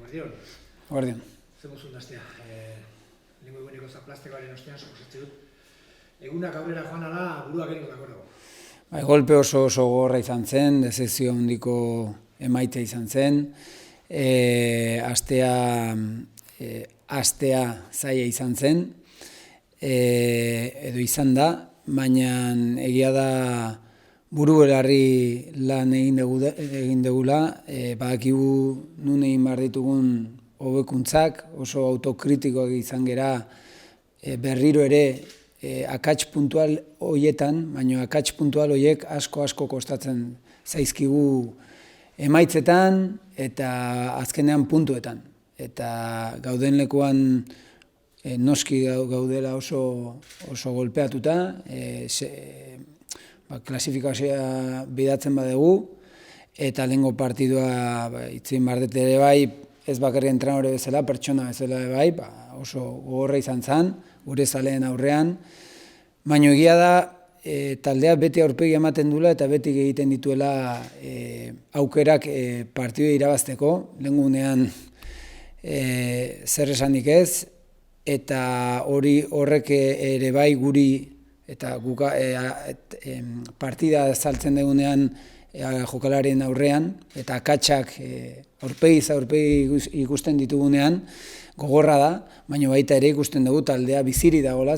Guardión. Guardión. Zer mozun daztea, lengo eguneko zaplastikoaren ostean suposatze dut. Egunak aurrera joan ala, buruak erengo dago. Golpe oso gogorra izan zen, dezezio handiko emaitea izan zen. Astea zaila izan zen, edo izan da, baina egia da buru belarri lan egin dugula, badakigu nun egin behar ditugun hobekuntzak, oso autokritikoak izan gera, berriro ere akats puntual horietan, baina akats puntual horiek asko kostatzen zaizkigu emaitzetan eta azkenean puntuetan. Eta gauden lekuan noski gaudela oso golpeatuta, klasifikazioa bidatzen badegu, eta lehengo partidua itzin bardet ere bai, ez bakarri entrenadore bezala, pertsona bezala bai, oso gogorra izan zen, gure zaleen aurrean, baina egia da, taldea beti aurpegi ematen duela eta beti egiten dituela aukerak partidua irabazteko, lehengunean zer esanik ez, eta horrek ere bai guri eta partida saltzen dugunean jokalarien aurrean, eta akatsak aurpegi ikusten ditugunean, gogorra da, baina baita ere ikusten dugu taldea biziri dagoela,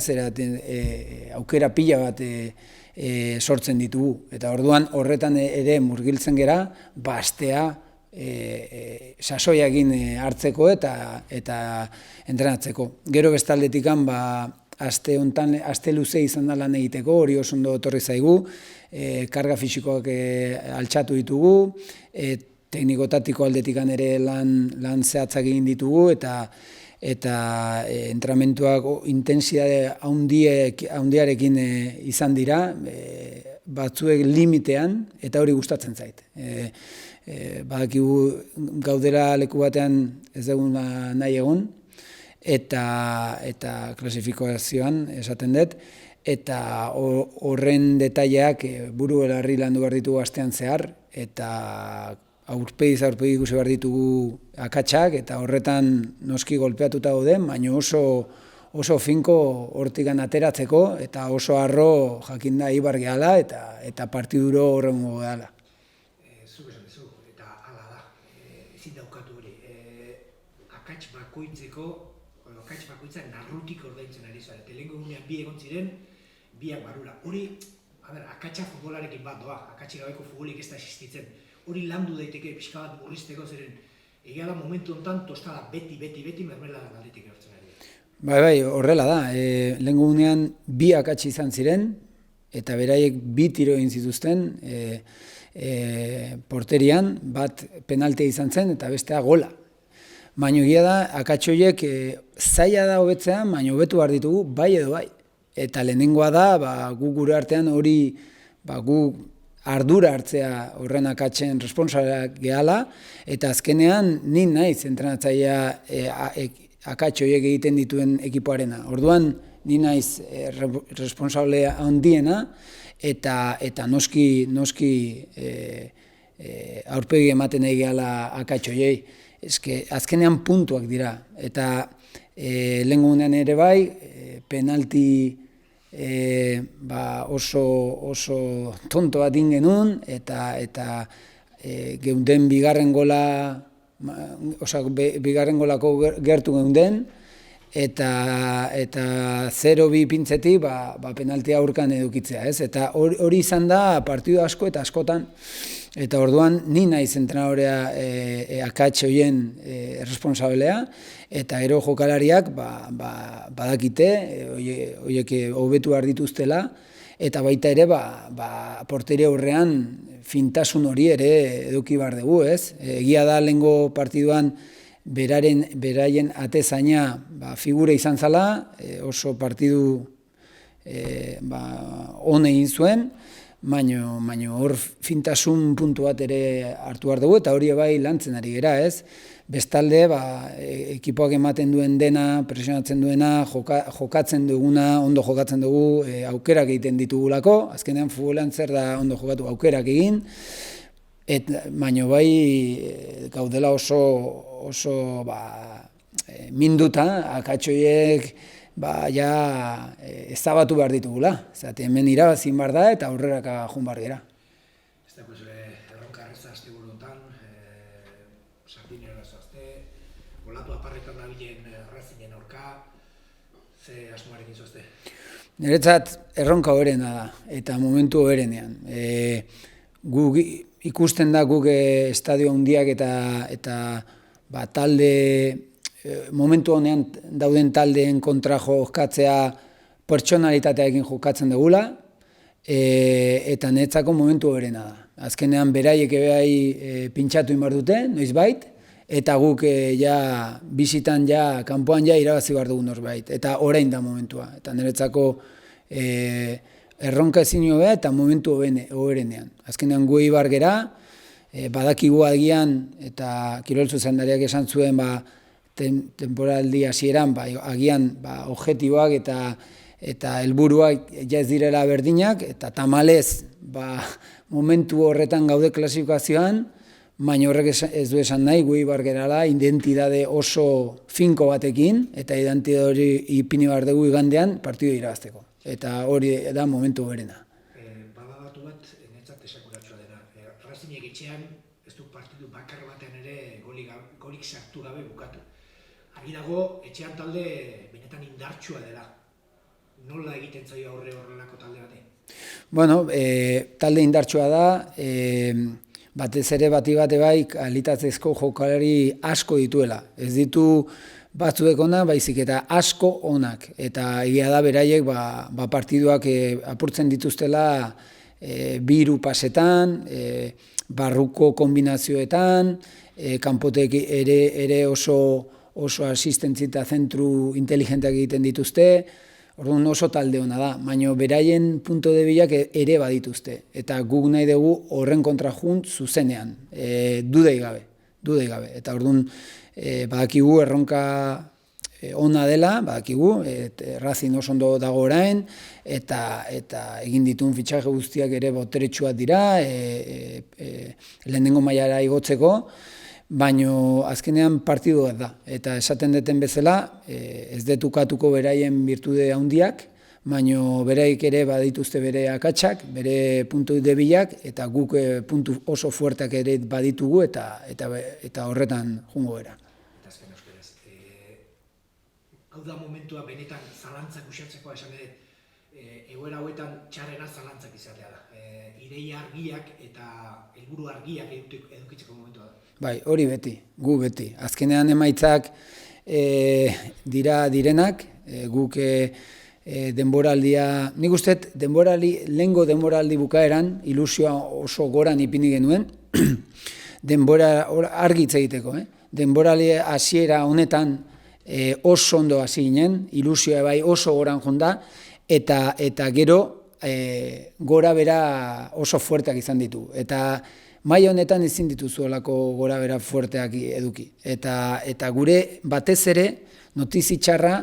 aukera pila bat sortzen ditugu. Eta orduan horretan ere murgiltzen gera, astea sasoiakin hartzeko eta entrenatzeko. Gero bestaldetikan, aste luze izan da lan egiteko, hori oso ondo etorri zaigu, karga fisikoak altxatu ditugu, tekniko-tatiko aldetikan ere lan zehatzak egin ditugu, eta entrenamentuak intensitate handiarekin izan dira, batzuek limitean, eta hori gustatzen zait. Badakigu gaudela leku batean ez duguna nahi egon, eta klasifikazioan esaten dut, eta horren detaileak buru belarri landu behar ditugu astean zehar, eta aurpegi ikusi behar ditugu akatsak, eta horretan noski golpeatuta gauden, baina oso finko hortikan ateratzeko, eta oso harro jakinda ibar gehala, eta partiduro horrengo gehala. Zuk esan dezu, eta hala da, ezin daukatu hori, akats bakoitzak narrutik ordaintzen ari zara, eta lehenko egunean bi egon ziren, biak barrura. Hori, akatsa futbolarekin bat doa, akatsik gabeko futbolik ez da existitzen. Hori landu daiteke pixka bat murrizteko zeren, egia da momentu honetan tostada beti mermeladan aldetik erortzen ari. Bai, horrela da. Lehenko egunean bi akatsi izan ziren, eta beraiek bi tiro egin zituzten porterian, bat penaltia izan zen, eta bestea gola. Baina egia da, akatsoiek zaila da hobetzea, baina hobetu behar ditugu, bai edo bai. Eta lehenengoa da, gu gure artean hori, gu ardura hartzea horren akatsen responsableak gehala, eta azkenean ni naiz entrenatzailea akatsoiek egiten dituen ekipoarena. Orduan, ni naiz responsablea handiena, eta noski aurpegi ematen egiala akatsoiei. Azkenean puntuak dira, eta lehengunean ere bai, penalti oso tonto bat genuen, eta geunden bigarren golako gertu geunden, eta 0-2 pintzetik penaltia aurkan edukitzea, ez? Eta hori izan da partidu asko eta askotan, eta orduan ni naiz entrenadorea akats horien responsablea, eta gero jokalariak badakite, horiek hobetu behar dituztela, eta baita ere porteria aurrean fintasun hori ere eduki behar dugu, ez? Egia da lehengo partiduan beraien atezaina figura izan zala, oso partidu on egin zuen, baina hor fintasun puntu bat ere hartu behar dugu, eta hori bai lantzen ari gera, ez? Bestalde, ekipoak ematen duen dena, presionatzen duena, jokatzen duguna, ondo jokatzen dugu, aukerak egiten ditugulako, azkenean futbolean zer da ondo jokatu aukerak egin, baina bai gaudela oso minduta, akatxoiek ja ezabatu behar ditugula. Zate hemen irabazin behar da eta aurreraka joan behar dira. Ez da, erronka erreza azte burutan, sardinera zoazte, olatu aparretan dabilen errazinen aurka, ze asmoarekin zoazte? Niretzat erronka hoberena da, eta momentu hoberenean. Guk ikusten da guk estadio handiak eta talde momentu honean dauden taldeen kontra jokatzea pertsonalitatearekin jokatzen dugula, eta niretzako momentu hoberena da. Azkenean beraiek pintxatu inbar dute, noizbait, eta guk bizitan kanpoan irabazi behar dugu norbait, eta orain da momentua. Eta niretzako erronka ezin hobea eta momentu hoberenean. Azkenean gu Eibar gera, badakigu agian, eta Kirol zuzendariak esan zuen, temporaldi hasieran agian objektiboak eta helburuak ez direla berdinak, eta tamalez momentu horretan gaude klasifikazioan, baina horrek ez du esan nahi, gu Eibar gerala identitate oso finko batekin, eta identitate hori ipini behar dugu igandean partidu irabazteko. Eta hori da momentu berena. Badabatu bat, netzat esakuratsua dena. Razinek etxean, ez du partidu bakar batean ere golik sartu gabe bukatu. Argi dago, etxean talde benetan indartsua dela. Nola egiten zaio aurre horrelako talde bate? Bueno, talde indartsua da, batez ere bati bate bai kalitatezko jokalari asko dituela. Ez ditu batzuek onak, baizik eta asko onak. Eta egia da beraiek partiduak apurtzen dituztela biru pasetan, barruko kombinazioetan, kanpotek ere oso asistentzia eta zentru inteligenteak egiten dituzte, orduan oso talde ona da, baina beraien punto de bilak ere badituzte, eta guk nahi dugu horren kontra junt zuzenean, dudei gabe, eta orduan badakigu erronka ona dela, badakigu, Racing oso ondo dago orain, eta egin dituen fitxaje guztiak ere boteretsuak dira, lehenengo mailara igotzeko, baino azkenean partidu bat da, eta esaten deten bezala, ez detukatuko beraien virtude handiak, baino beraik ere badituzte bere akatsak, bere puntu debilak, eta guk puntu oso fuerteak ere baditugu, eta horretan jungo gara. Eta azken euskeraz, hau da momentua benetan zalantzak usatzeko esan dut, egoera hauetan txarrena zalantzak izatea da. Ideia argiak eta helburu argiak edukitzeko momentua da. Bai, hori beti, gu beti. Azkenean emaitzak direnak, guk denboraldia, nik uste lehengo denboraldi bukaeran, ilusioa oso goran ipini genuen, denbora argitz egiteko, denboraldi hasiera honetan oso ondo hasi ginen, ilusioa bai oso goran jonda, eta gero gora bera oso fuerteak izan ditu. Eta maila honetan ezin dituzuelako gora bera fuerteak eduki. Eta gure batez ere notizi txarra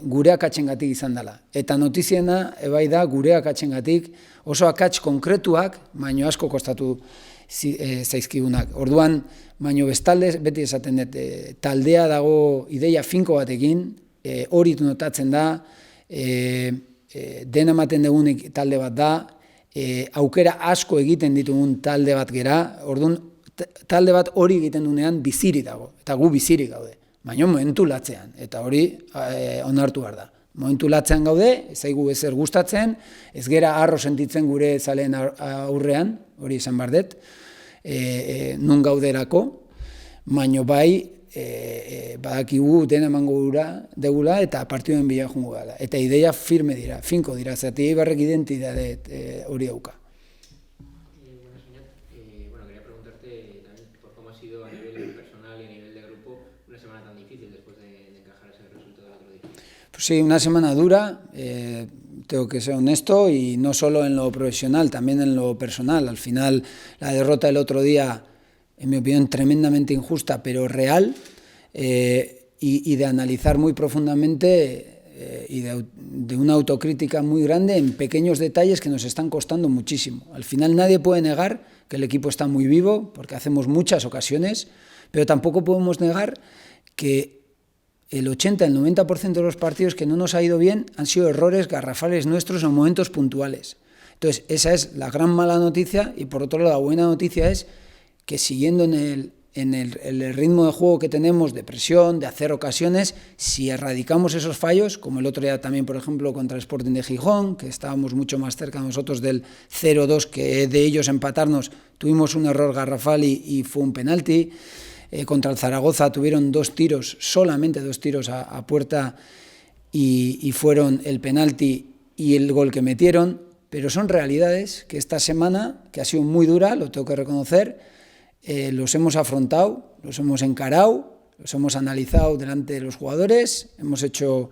gure akatsengatik izan dela. Eta notiziena bai da gure akatsengatik oso akats konkretuak, baino asko kostatu zaizkigunak. Orduan, baino bestalde beti esaten dut, taldea dago ideia finko batekin, hori notatzen da, dena ematen dugunik talde bat da, aukera asko egiten ditugun talde bat gera, orduan talde bat hori egiten dunean biziri dago, eta gu biziri gaude, baina momentu latzean, eta hori onartu behar da. Momentu latzean gaude, ez zaigu ezer gustatzen, ez gera harro sentitzen gure zaleen aurrean, hori esan behar dut, nun gauderako, baina bai, badakigu dena emango degula eta partiduen bila jungo gara. Eta ideia firme dira, finko dira, zati Eibarrek identitate hori dauka. Bueno, quería preguntarte también por cómo ha sido a nivel personal y a nivel de grupo una semana tan difícil después de encajar ese resultado del otro día. Pues sí, una semana dura, tengo que ser honesto, y no solo en lo profesional, también en lo personal. Al final, la derrota del otro día, en mi opinión, tremendamente injusta, pero real, y de analizar muy profundamente, y de una autocrítica muy grande en pequeños detalles que nos están costando muchísimo. Al final nadie puede negar que el equipo está muy vivo, porque hacemos muchas ocasiones, pero tampoco podemos negar que el 80, el 90% de los partidos que no nos ha ido bien han sido errores garrafales nuestros en momentos puntuales. Entonces, esa es la gran mala noticia, y por otro lado la buena noticia es que siguiendo en el ritmo de juego que tenemos, de presión, de hacer ocasiones, si erradicamos esos fallos, como el otro día también, por ejemplo, contra el Sporting de Gijón, que estábamos mucho más cerca nosotros del 0-2 que de ellos empatarnos, tuvimos un error garrafal y fue un penalti. Contra el Zaragoza tuvieron solamente dos tiros a puerta y fueron el penalti y el gol que metieron, pero son realidades que esta semana, que ha sido muy dura, lo tengo que reconocer, los hemos afrontado, los hemos encarado, los hemos analizado delante de los jugadores, hemos hecho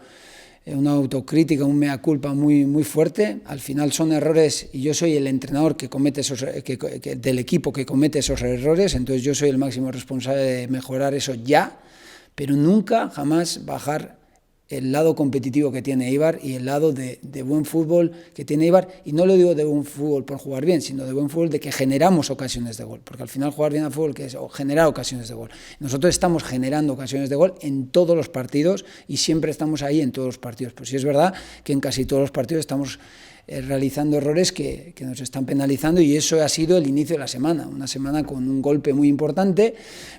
una autocrítica, un mea culpa muy fuerte. Al final son errores y yo soy el entrenador que comete del equipo que comete esos errores, entonces yo soy el máximo responsable de mejorar eso ya, pero nunca, jamás bajar el lado competitivo que tiene Eibar y el lado de buen fútbol que tiene Eibar, y no lo digo de buen fútbol por jugar bien, sino de buen fútbol de que generamos ocasiones de gol, porque al final jugar bien al fútbol que es generar ocasiones de gol. Nosotros estamos generando ocasiones de gol en todos los partidos y siempre estamos ahí en todos los partidos, pues sí es verdad que en casi todos los partidos estamos realizando errores que nos están penalizando, y eso ha sido el inicio de la semana, una semana con un golpe muy importante,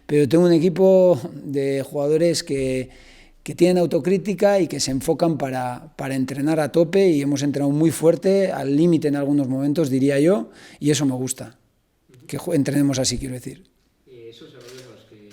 pero tengo un equipo de jugadores que tienen autocrítica y que se enfocan para entrenar a tope, y hemos entrenado muy fuerte, al límite en algunos momentos, diría yo, y eso me gusta, que entrenemos así, quiero decir. Esos errores a los que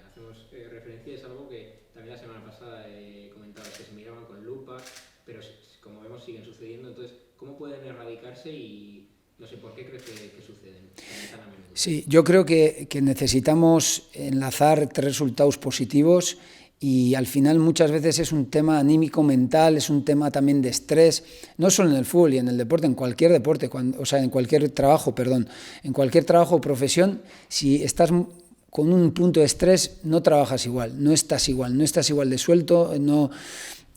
hacemos referencia es algo que también la semana pasada comentabas, que se miraban con lupa, pero como vemos siguen sucediendo. Entonces, ¿cómo pueden erradicarse y no sé por qué crees que suceden tan a menudo? Sí, yo creo que necesitamos enlazar 3 resultados positivos, y al final muchas veces es un tema anímico, mental, es un tema también de estrés, no solo en el fútbol y en el deporte, en cualquier deporte, en cualquier trabajo, en cualquier trabajo o profesión, si estás con un punto de estrés no trabajas igual, no estás igual de suelto,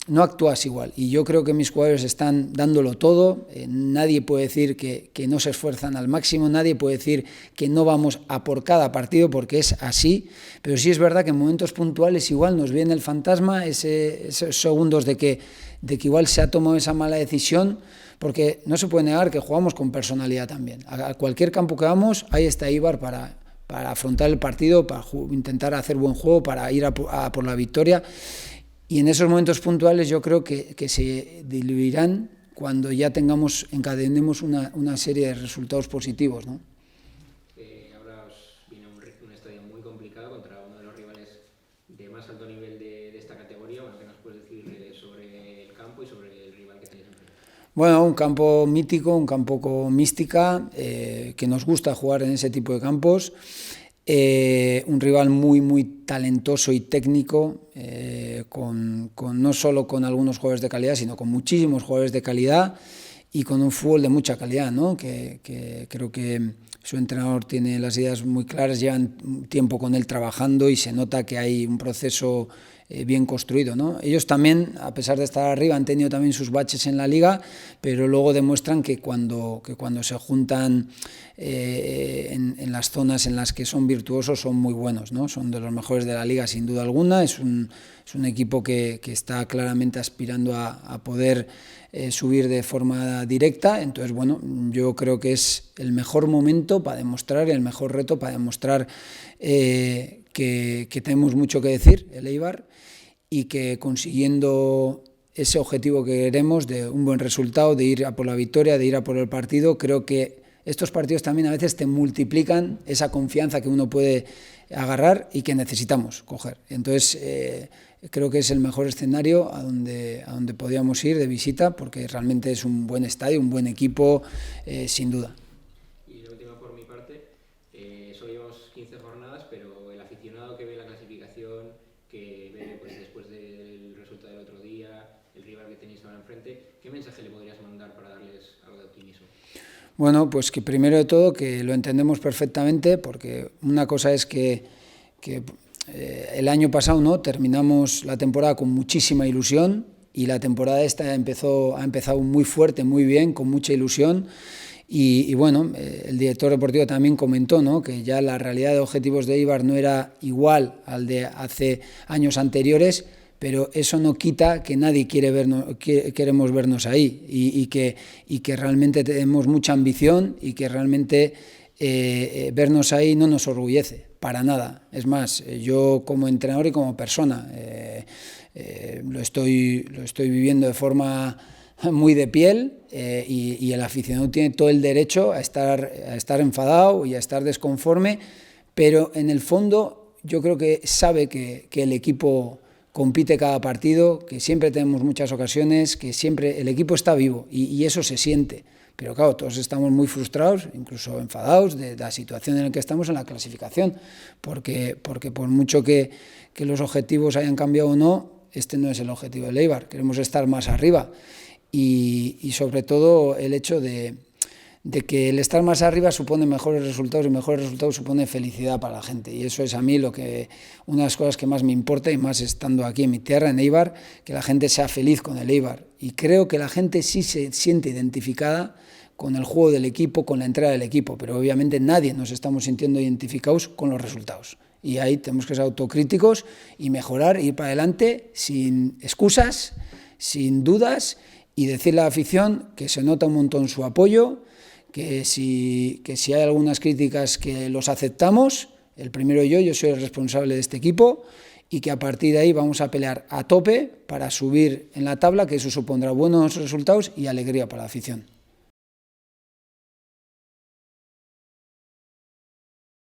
no actúas igual, y yo creo que mis jugadores están dándolo todo, nadie puede decir que no se esfuerzan al máximo, nadie puede decir que no vamos a por cada partido, porque es así, pero sí es verdad que en momentos puntuales igual nos viene el fantasma, esos segundos de que igual se ha tomado esa mala decisión, porque no se puede negar que jugamos con personalidad también, a cualquier campo que vamos, ahí está Eibar para afrontar el partido, para intentar hacer buen juego, para ir a por la victoria. Y en esos momentos puntuales yo creo que se diluirán cuando ya encadenemos una serie de resultados positivos, ¿no? Ahora os viene un estadio muy complicado contra uno de los rivales de más alto nivel de esta categoría. Bueno, ¿qué nos puedes decir sobre el campo y sobre el rival que tenéis enfrente? Bueno, un campo mítico, un campo con mística, que nos gusta jugar en ese tipo de campos. Un rival muy talentoso y técnico, no solo con algunos jugadores de calidad, sino con muchísimos jugadores de calidad y con un fútbol de mucha calidad, ¿no? Que creo que su entrenador tiene las ideas muy claras, llevan tiempo con él trabajando y se nota que hay un proceso bien construido, ¿no? Ellos también, a pesar de estar arriba, han tenido también sus baches en la liga, pero luego demuestran que cuando se juntan en las zonas en las que son virtuosos son muy buenos, ¿no? Son de los mejores de la liga sin duda alguna, es un equipo que está claramente aspirando a poder subir de forma directa. Entonces, bueno, yo creo que es el mejor momento para demostrar, el mejor reto para demostrar que tenemos mucho que decir, el Eibar, y que consiguiendo ese objetivo que queremos de un buen resultado, de ir a por la victoria, de ir a por el partido, creo que estos partidos también a veces te multiplican esa confianza que uno puede agarrar y que necesitamos coger. Entonces, creo que es el mejor escenario a donde podíamos ir de visita, porque realmente es un buen estadio, un buen equipo, sin duda. Y la última por mi parte, solo llevamos 15 jornadas, pero el aficionado que ve la clasificación, que ve pues, después del resultado del otro día, el rival que tenéis ahora enfrente, ¿qué mensaje le podrías mandar para darles algo de optimismo? Bueno, pues que primero de todo que lo entendemos perfectamente, porque una cosa es que el año pasado, ¿no?, terminamos la temporada con muchísima ilusión, y la temporada esta ha empezado muy fuerte, muy bien, con mucha ilusión. Y bueno, el director deportivo también comentó, ¿no?, que ya la realidad de objetivos de Eibar no era igual al de hace años anteriores, pero eso no quita que nadie queremos vernos ahí y que realmente tenemos mucha ambición y que realmente vernos ahí no nos orgullece, para nada. Es más, yo como entrenador y como persona lo estoy viviendo de forma muy de piel y el aficionado tiene todo el derecho a estar enfadado y a estar desconforme, pero en el fondo yo creo que sabe que el equipo compite cada partido, que siempre tenemos muchas ocasiones, que siempre el equipo está vivo y eso se siente. Pero claro, todos estamos muy frustrados, incluso enfadados de la situación en la que estamos en la clasificación, porque por mucho que los objetivos hayan cambiado o no, este no es el objetivo del Eibar, queremos estar más arriba. Y sobre todo el hecho de que el estar más arriba supone mejores resultados y mejores resultados supone felicidad para la gente. Y eso es a mí una de las cosas que más me importa, y más estando aquí en mi tierra, en Eibar, que la gente sea feliz con el Eibar. Y creo que la gente sí se siente identificada con el juego del equipo, con la entrega del equipo, pero obviamente nadie nos estamos sintiendo identificados con los resultados. Y ahí tenemos que ser autocríticos y mejorar, ir para adelante sin excusas, sin dudas, y decirle a la afición que se nota un montón su apoyo, que si hay algunas críticas que los aceptamos, el primero yo soy el responsable de este equipo, y que a partir de ahí vamos a pelear a tope para subir en la tabla, que eso supondrá buenos resultados y alegría para la afición.